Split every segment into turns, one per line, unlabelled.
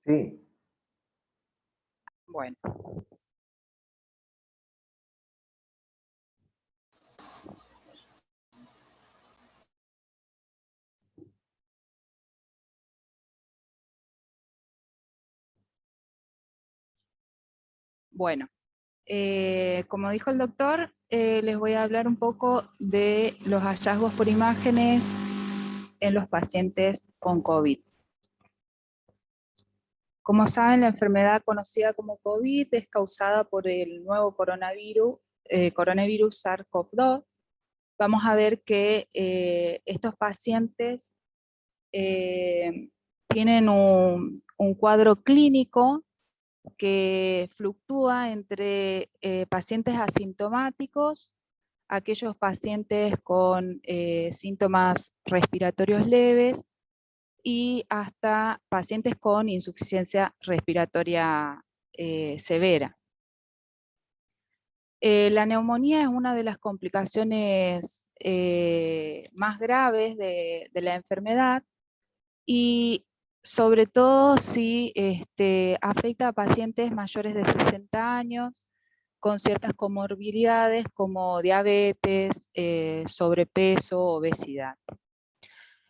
Sí.
Bueno. Bueno, como dijo el doctor, les voy a hablar un poco de los hallazgos por imágenes en los pacientes con COVID. Como saben, la enfermedad conocida como COVID es causada por el nuevo coronavirus SARS-CoV-2. Vamos a ver que estos pacientes tienen un cuadro clínico que fluctúa entre pacientes asintomáticos, aquellos pacientes con síntomas respiratorios leves, y hasta pacientes con insuficiencia respiratoria severa. La neumonía es una de las complicaciones más graves de la enfermedad, y sobre todo si afecta a pacientes mayores de 60 años con ciertas comorbilidades como diabetes, sobrepeso, obesidad.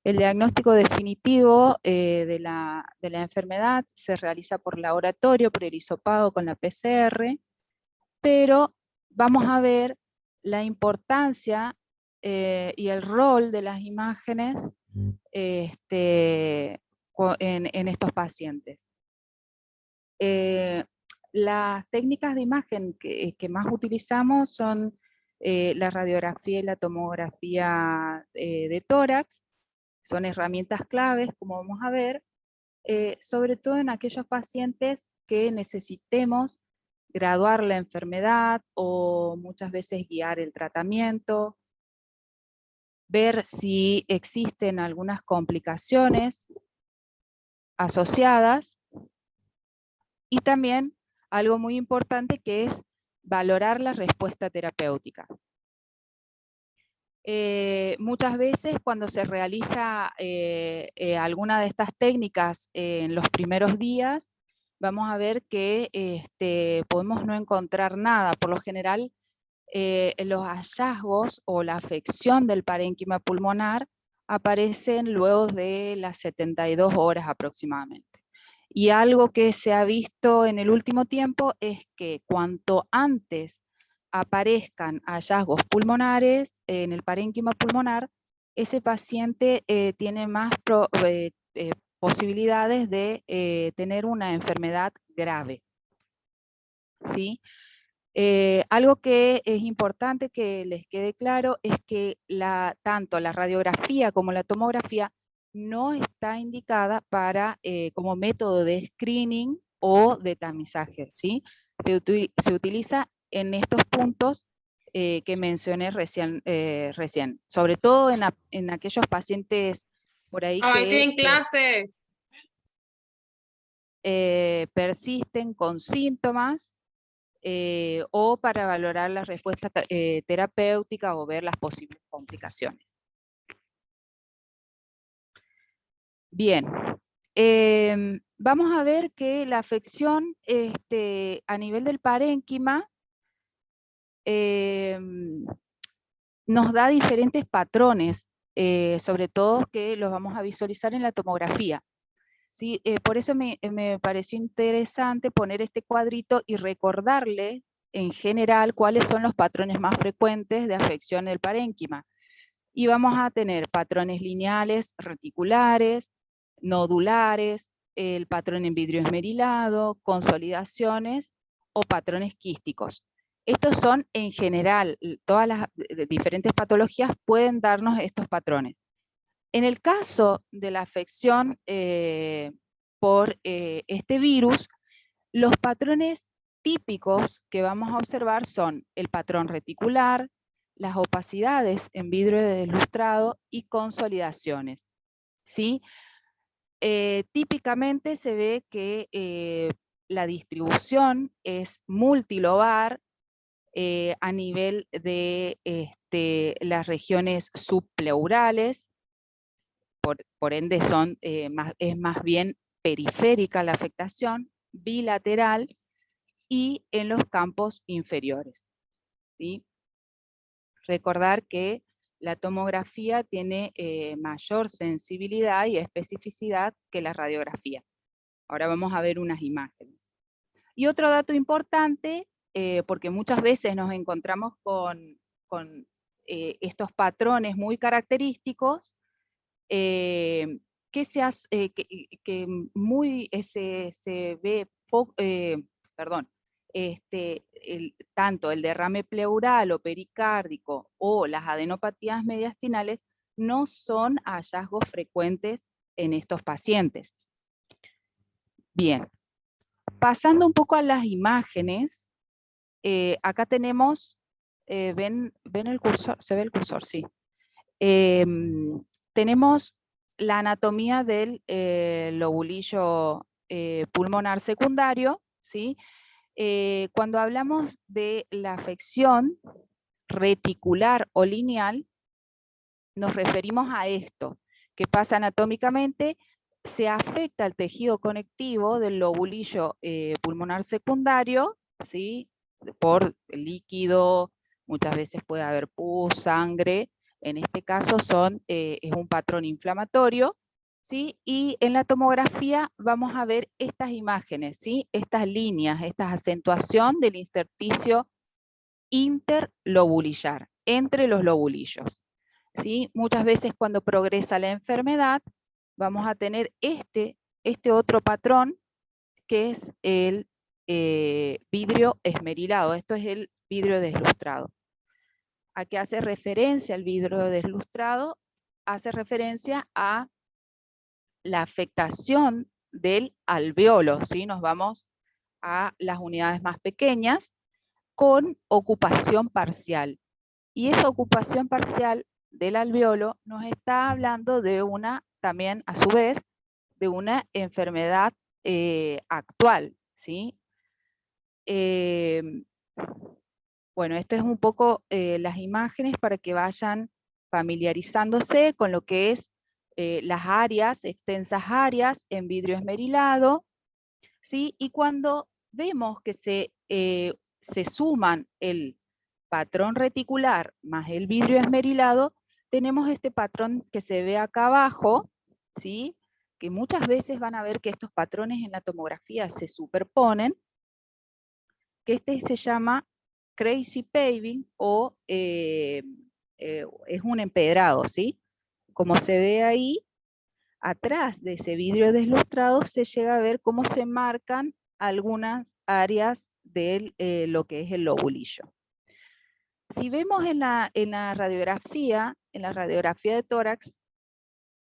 El diagnóstico definitivo de la enfermedad se realiza por laboratorio, por el hisopado con la PCR, pero vamos a ver la importancia y el rol de las imágenes en estos pacientes. Las técnicas de imagen que más utilizamos son la radiografía y la tomografía de tórax. Son herramientas claves, como vamos a ver, sobre todo en aquellos pacientes que necesitemos graduar la enfermedad o muchas veces guiar el tratamiento, ver si existen algunas complicaciones asociadas, y también algo muy importante que es valorar la respuesta terapéutica. Muchas veces cuando se realiza alguna de estas técnicas en los primeros días, vamos a ver que podemos no encontrar nada. Por lo general, los hallazgos o la afección del parénquima pulmonar aparecen luego de las 72 horas aproximadamente. Y algo que se ha visto en el último tiempo es que cuanto antes aparezcan hallazgos pulmonares en el parénquima pulmonar, ese paciente tiene más posibilidades de tener una enfermedad grave. ¿Sí? Algo que es importante que les quede claro es que tanto la radiografía como la tomografía no está indicada para, como método de screening o de tamizaje, ¿sí? Se utiliza en estos puntos que mencioné recién, sobre todo en aquellos pacientes por ahí
Hoy tienen clase.
persisten con síntomas, o para valorar la respuesta terapéutica o ver las posibles complicaciones. Bien, vamos a ver que la afección a nivel del parénquima nos da diferentes patrones, sobre todo que los vamos a visualizar en la tomografía. ¿Sí? Por eso me pareció interesante poner este cuadrito y recordarle en general cuáles son los patrones más frecuentes de afección del parénquima. Y vamos a tener patrones lineales, reticulares, nodulares, el patrón en vidrio esmerilado, consolidaciones o patrones quísticos. Estos son en general, todas las diferentes patologías pueden darnos estos patrones. En el caso de la afección por este virus, los patrones típicos que vamos a observar son el patrón reticular, las opacidades en vidrio deslustrado y consolidaciones. ¿Sí? Típicamente se ve que la distribución es multilobar a nivel de las regiones subpleurales, por ende es más bien periférica la afectación, bilateral y en los campos inferiores, ¿sí? Recordar que la tomografía tiene mayor sensibilidad y especificidad que la radiografía. Ahora vamos a ver unas imágenes. Y otro dato importante, porque muchas veces nos encontramos con estos patrones muy característicos, que muy se ve poco, perdón, tanto el derrame pleural o pericárdico o las adenopatías mediastinales no son hallazgos frecuentes en estos pacientes. Bien, pasando un poco a las imágenes, acá tenemos, ¿ven el cursor? ¿Se ve el cursor? Sí. Tenemos la anatomía del lobulillo pulmonar secundario, ¿sí? Cuando hablamos de la afección reticular o lineal, nos referimos a esto, que pasa anatómicamente, se afecta el tejido conectivo del lobulillo pulmonar secundario, ¿sí? Por líquido, muchas veces puede haber pus, sangre, en este caso es un patrón inflamatorio, ¿sí? Y en la tomografía vamos a ver estas imágenes, ¿sí? Estas líneas, esta acentuación del intersticio interlobulillar, entre los lobulillos, ¿sí? Muchas veces cuando progresa la enfermedad, vamos a tener este otro patrón, que es el vidrio esmerilado. Esto es el vidrio deslustrado. ¿A qué hace referencia el vidrio deslustrado? Hace referencia a la afectación del alveolo, ¿sí? Nos vamos a las unidades más pequeñas con ocupación parcial. Y esa ocupación parcial del alveolo nos está hablando de también a su vez, de una enfermedad actual, ¿sí? Bueno, esto es un poco las imágenes para que vayan familiarizándose con lo que es las áreas, extensas áreas en vidrio esmerilado, ¿sí? Y cuando vemos que se suman el patrón reticular más el vidrio esmerilado, tenemos este patrón que se ve acá abajo, ¿sí? Que muchas veces van a ver que estos patrones en la tomografía se superponen, que se llama crazy paving o es un empedrado, ¿sí? Como se ve ahí, atrás de ese vidrio deslustrado se llega a ver cómo se marcan algunas áreas de lo que es el lobulillo. Si vemos en la radiografía de tórax,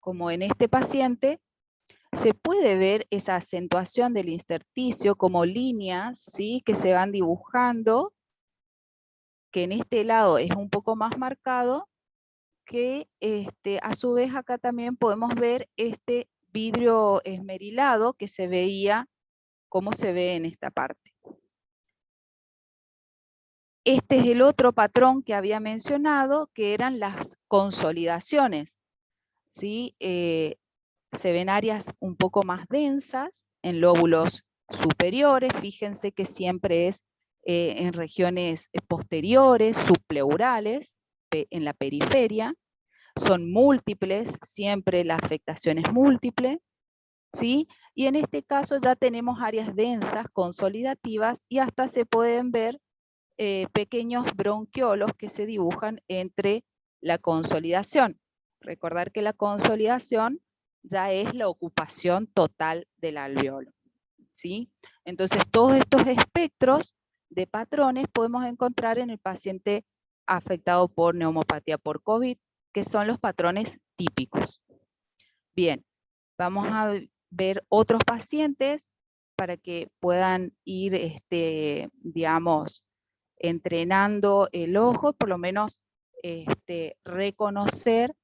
como en este paciente, se puede ver esa acentuación del intersticio como líneas, ¿sí? Que se van dibujando, que en este lado es un poco más marcado, que a su vez acá también podemos ver este vidrio esmerilado que se veía, como se ve en esta parte. Este es el otro patrón que había mencionado, que eran las consolidaciones, ¿sí? Se ven áreas un poco más densas en lóbulos superiores, fíjense que siempre es en regiones posteriores, subpleurales, en la periferia, son múltiples, siempre la afectación es múltiple, ¿sí? Y en este caso ya tenemos áreas densas, consolidativas, y hasta se pueden ver pequeños bronquiolos que se dibujan entre la consolidación. Recordar que la consolidación ya es la ocupación total del alveolo, ¿sí? Entonces todos estos espectros de patrones podemos encontrar en el paciente afectado por neumopatía por COVID, que son los patrones típicos. Bien, vamos a ver otros pacientes para que puedan ir, digamos, entrenando el ojo, por lo menos reconocer,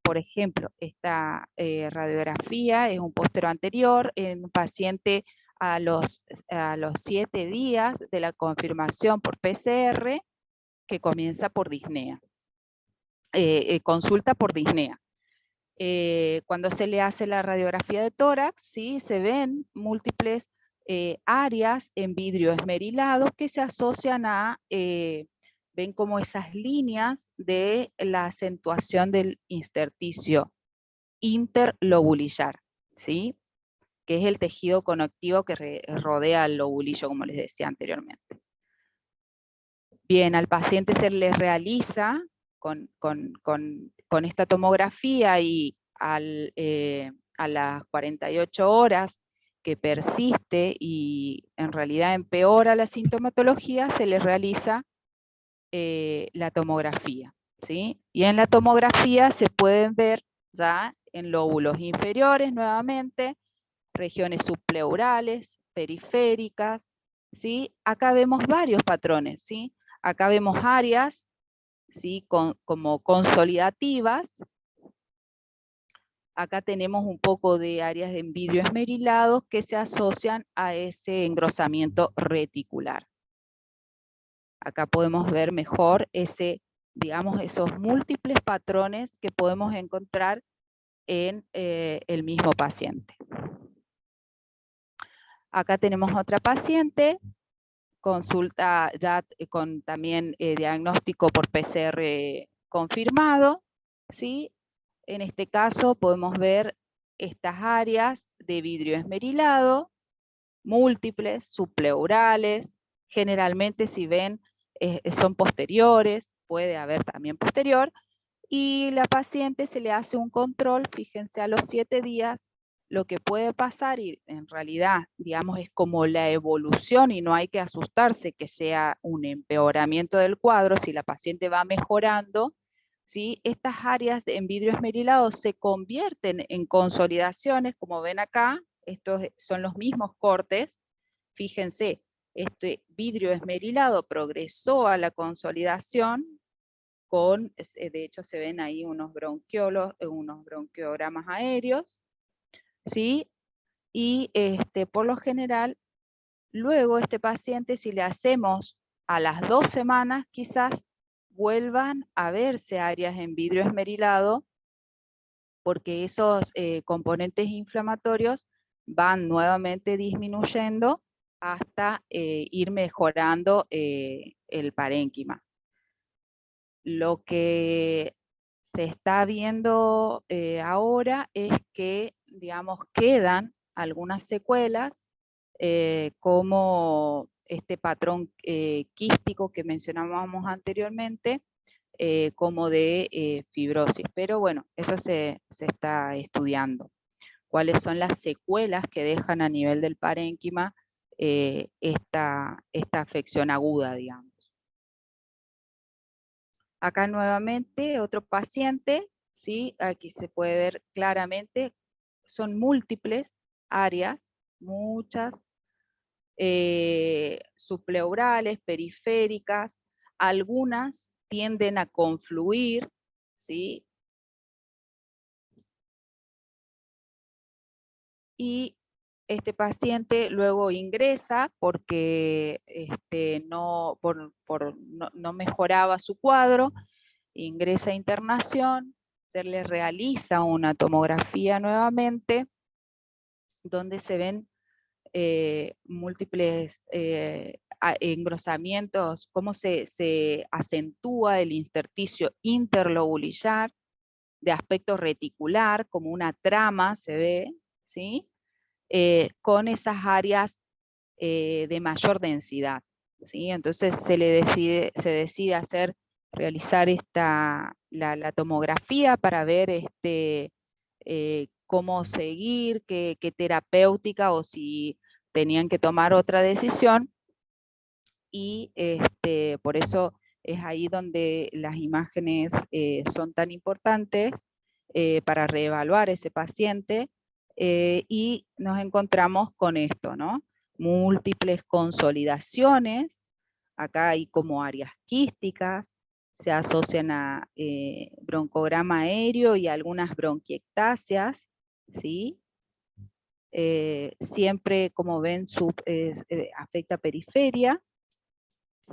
por ejemplo, esta radiografía es un póstero anterior en un paciente a los 7 días de la confirmación por PCR, que comienza por disnea, consulta por disnea. Cuando se le hace la radiografía de tórax, ¿sí? Se ven múltiples áreas en vidrio esmerilado que se asocian a, ven como esas líneas de la acentuación del intersticio interlobulillar, ¿sí? Que es el tejido conectivo que rodea al lobulillo, como les decía anteriormente. Bien, al paciente se le realiza con esta tomografía y a las 48 horas que persiste y en realidad empeora la sintomatología, se le realiza la tomografía, ¿sí? Y en la tomografía se pueden ver ya en lóbulos inferiores nuevamente, regiones subpleurales, periféricas, ¿sí? Acá vemos varios patrones, ¿sí? Acá vemos áreas, ¿sí? Como consolidativas. Acá tenemos un poco de áreas de vidrio esmerilado que se asocian a ese engrosamiento reticular. Acá podemos ver mejor digamos, esos múltiples patrones que podemos encontrar en el mismo paciente. Acá tenemos otra paciente, consulta ya con también diagnóstico por PCR confirmado, ¿sí? En este caso podemos ver estas áreas de vidrio esmerilado, múltiples, subpleurales, generalmente si ven son posteriores, puede haber también posterior, y la paciente se le hace un control, fíjense a los 7 días, lo que puede pasar, y en realidad, digamos, es como la evolución y no hay que asustarse que sea un empeoramiento del cuadro, si la paciente va mejorando, ¿sí? Estas áreas en vidrio esmerilado se convierten en consolidaciones, como ven acá, estos son los mismos cortes, fíjense, este vidrio esmerilado progresó a la consolidación, de hecho se ven ahí unos unos bronquiogramas aéreos, ¿sí? Y por lo general, luego este paciente, si le hacemos a las 2 semanas, quizás vuelvan a verse áreas en vidrio esmerilado, porque esos componentes inflamatorios van nuevamente disminuyendo hasta ir mejorando el parénquima. Lo que se está viendo ahora es que, digamos, quedan algunas secuelas, como este patrón quístico que mencionábamos anteriormente, como de fibrosis. Pero bueno, eso se está estudiando. ¿Cuáles son las secuelas que dejan a nivel del parénquima esta afección aguda, digamos? Acá nuevamente otro paciente, ¿sí? Aquí se puede ver claramente, son múltiples áreas, muchas, subpleurales, periféricas, algunas tienden a confluir, ¿sí? Y este paciente luego ingresa porque no mejoraba su cuadro, ingresa a internación, se le realiza una tomografía nuevamente, donde se ven múltiples engrosamientos, cómo se acentúa el intersticio interlobulillar, de aspecto reticular, como una trama se ve, ¿sí? Con esas áreas de mayor densidad, ¿sí? Entonces se decide realizar la tomografía para ver cómo seguir, qué terapéutica o si tenían que tomar otra decisión, y por eso es ahí donde las imágenes son tan importantes para reevaluar ese paciente, y nos encontramos con esto, ¿no? Múltiples consolidaciones, acá hay como áreas quísticas, se asocian a broncograma aéreo y algunas bronquiectasias, ¿sí? Siempre, como ven, afecta periferia,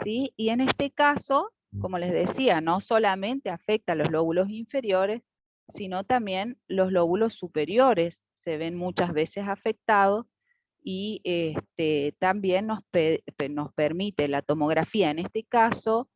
¿sí? Y en este caso, como les decía, no solamente afecta a los lóbulos inferiores, sino también los lóbulos superiores se ven muchas veces afectados y también nos permite la tomografía, en este caso,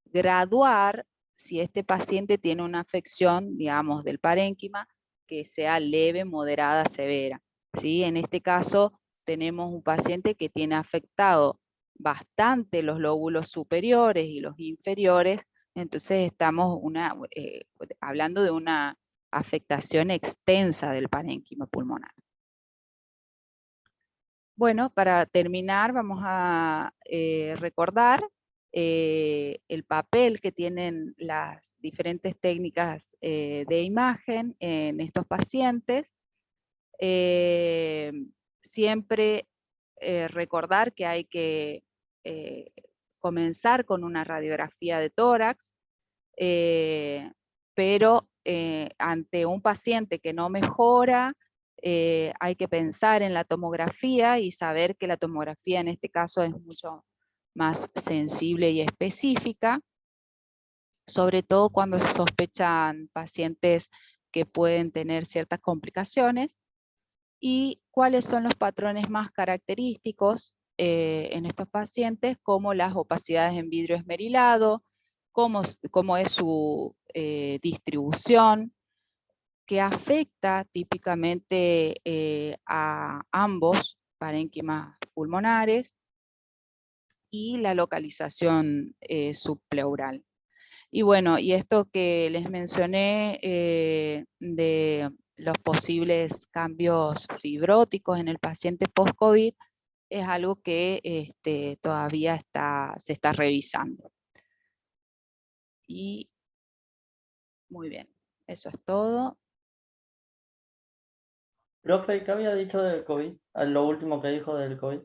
graduar si este paciente tiene una afección, digamos, del parénquima, que sea leve, moderada, severa. ¿Sí? En este caso tenemos un paciente que tiene afectado bastante los lóbulos superiores y los inferiores, entonces estamos hablando de una afectación extensa del parénquima pulmonar. Bueno, para terminar vamos a recordar el papel que tienen las diferentes técnicas de imagen en estos pacientes. Siempre recordar que hay que comenzar con una radiografía de tórax, pero ante un paciente que no mejora, hay que pensar en la tomografía y saber que la tomografía en este caso es mucho más sensible y específica, sobre todo cuando se sospechan pacientes que pueden tener ciertas complicaciones. Y cuáles son los patrones más característicos en estos pacientes, como las opacidades en vidrio esmerilado, cómo es su distribución, que afecta típicamente a ambos parénquimas pulmonares, y la localización subpleural. Y bueno, y esto que les mencioné de los posibles cambios fibróticos en el paciente post-COVID es algo que todavía se está revisando. Y muy bien, eso es todo.
Profe, ¿qué había dicho del COVID? Lo último que dijo del COVID.